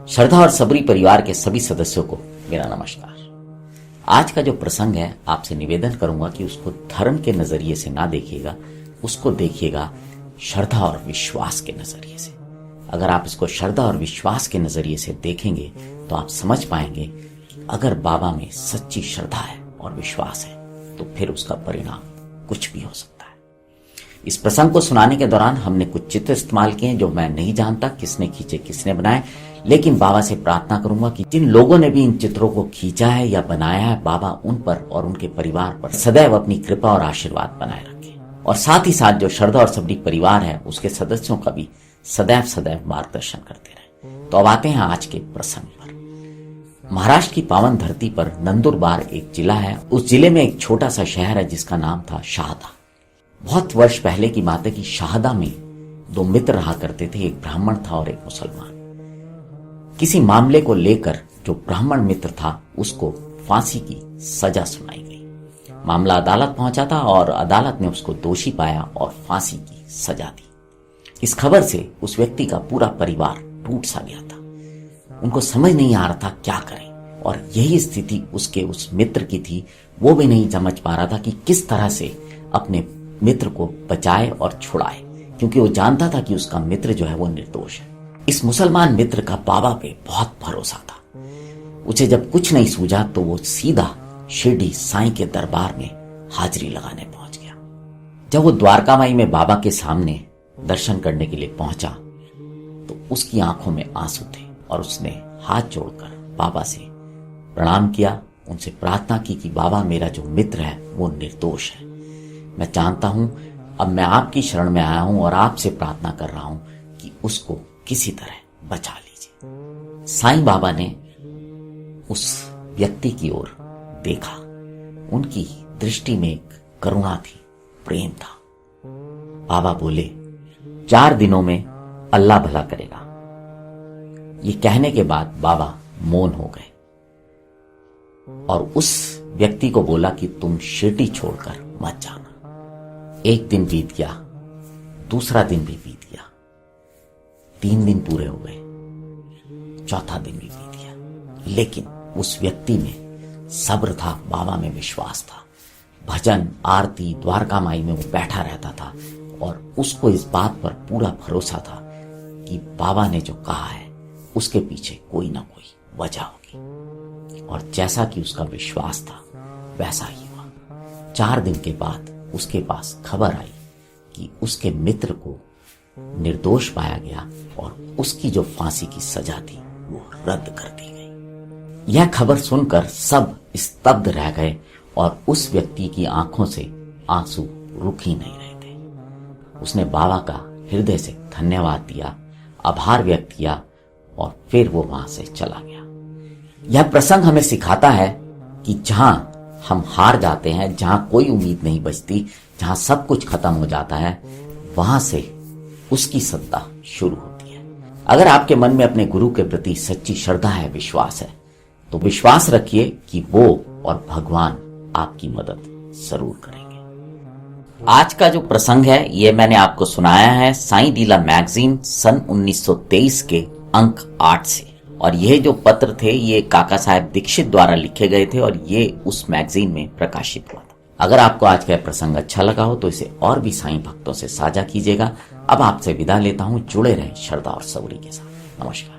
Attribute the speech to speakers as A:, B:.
A: श्रद्धा और सबरी परिवार के सभी सदस्यों को मेरा नमस्कार। आज का जो प्रसंग है, आपसे निवेदन करूंगा कि उसको धर्म के नजरिए से ना देखिएगा, उसको देखिएगा श्रद्धा और विश्वास के नजरिए से। अगर आप इसको श्रद्धा और विश्वास के नजरिए से देखेंगे तो आप समझ पाएंगे कि अगर बाबा में सच्ची श्रद्धा है और विश्वास है तो फिर उसका परिणाम कुछ भी हो सकता है। इस प्रसंग को सुनाने के दौरान हमने कुछ चित्र इस्तेमाल किए जो मैं नहीं जानता किसने खींचे, किसने बनाए, लेकिन बाबा से प्रार्थना करूंगा कि जिन लोगों ने भी इन चित्रों को खींचा है या बनाया है, बाबा उन पर और उनके परिवार पर सदैव अपनी कृपा और आशीर्वाद बनाए रखे, और साथ ही साथ जो श्रद्धा और सबरी परिवार है उसके सदस्यों का भी सदैव सदैव मार्गदर्शन करते रहे। तो अब आते हैं आज के प्रसंग पर। महाराष्ट्र की पावन धरती पर नंदुरबार एक जिला है। उस जिले में एक छोटा सा शहर है जिसका नाम था शाहदा। बहुत वर्ष पहले की बात है कि शाहदा में दो मित्र रहा करते थे, एक ब्राह्मण था और एक मुसलमान। किसी मामले को लेकर जो ब्राह्मण मित्र था उसको फांसी की सजा सुनाई गई। मामला अदालत पहुंचा था और अदालत ने उसको दोषी पाया और फांसी की सजा दी। इस खबर से उस व्यक्ति का पूरा परिवार टूट सा गया था। उनको समझ नहीं आ रहा था क्या करें, और यही स्थिति उसके उस मित्र की थी। वो भी नहीं समझ पा रहा था कि किस तरह से अपने मित्र को बचाए और छुड़ाए, क्योंकि वो जानता था कि उसका मित्र जो है वो निर्दोष है। इस मुसलमान मित्र का बाबा पे बहुत भरोसा था। उसे जब कुछ नहीं सूझा तो वो सीधा शिरडी साईं के दरबार में हाजिरी लगाने पहुंच गया। जब वो द्वारका माई में बाबा के सामने दर्शन करने के लिए पहुंचा तो उसकी आंखों में आंसू थे और उसने हाथ जोड़कर बाबा से प्रणाम किया, उनसे प्रार्थना की कि बाबा, मेरा जो मित्र है वो निर्दोष है। मैं जानता हूं, अब मैं आपकी शरण में आया हूं और आपसे प्रार्थना कर रहा हूं कि उसको किसी तरह बचा लीजिए। साईं बाबा ने उस व्यक्ति की ओर देखा। उनकी दृष्टि में एक करुणा थी, प्रेम था। बाबा बोले, 4 दिनों में अल्लाह भला करेगा। ये कहने के बाद बाबा मौन हो गए और उस व्यक्ति को बोला कि तुम शिरडी छोड़कर मत जाना। एक दिन बीत गया, दूसरा दिन भी बीत गया, 3 दिन पूरे हो गए, चौथा दिन भी बीत गया, लेकिन उस व्यक्ति में सब्र था, बाबा में विश्वास था। भजन, आरती, द्वारका माई में वो बैठा रहता था और उसको इस बात पर पूरा भरोसा था कि बाबा ने जो कहा है उसके पीछे कोई ना कोई वजह होगी, और जैसा कि उसका विश्वास था वैसा ही हुआ। 4 दिन के बाद उसके पास खबर आई कि उसके मित्र को निर्दोष पाया गया और उसकी जो फांसी की सजा थी वो रद्द कर दी गई। यह खबर सुनकर सब स्तब्ध रह गए और उस व्यक्ति की आंखों से आंसू रुक ही नहीं रहे थे। उसने बाबा का हृदय से धन्यवाद दिया, आभार व्यक्त किया और फिर वो वहां से चला गया। यह प्रसंग हमें सिखाता है कि जहां हम हार जाते हैं, जहां कोई उम्मीद नहीं बचती, जहां सब कुछ खत्म हो जाता है, वहां से उसकी सत्ता शुरू होती है। अगर आपके मन में अपने गुरु के प्रति सच्ची श्रद्धा है, विश्वास है, तो विश्वास रखिए कि वो और भगवान आपकी मदद जरूर करेंगे। आज का जो प्रसंग है ये मैंने आपको सुनाया है साईं लीला मैगजीन सन 1923 के अंक 8 से, और ये जो पत्र थे ये काका साहेब दीक्षित द्वारा लिखे गए थे और ये उस मैगजीन में प्रकाशित हुआ था। अगर आपको आज का प्रसंग अच्छा लगा हो तो इसे और भी साईं भक्तों से साझा कीजिएगा। अब आपसे विदा लेता हूं, जुड़े रहें श्रद्धा और सबरी के साथ। नमस्कार।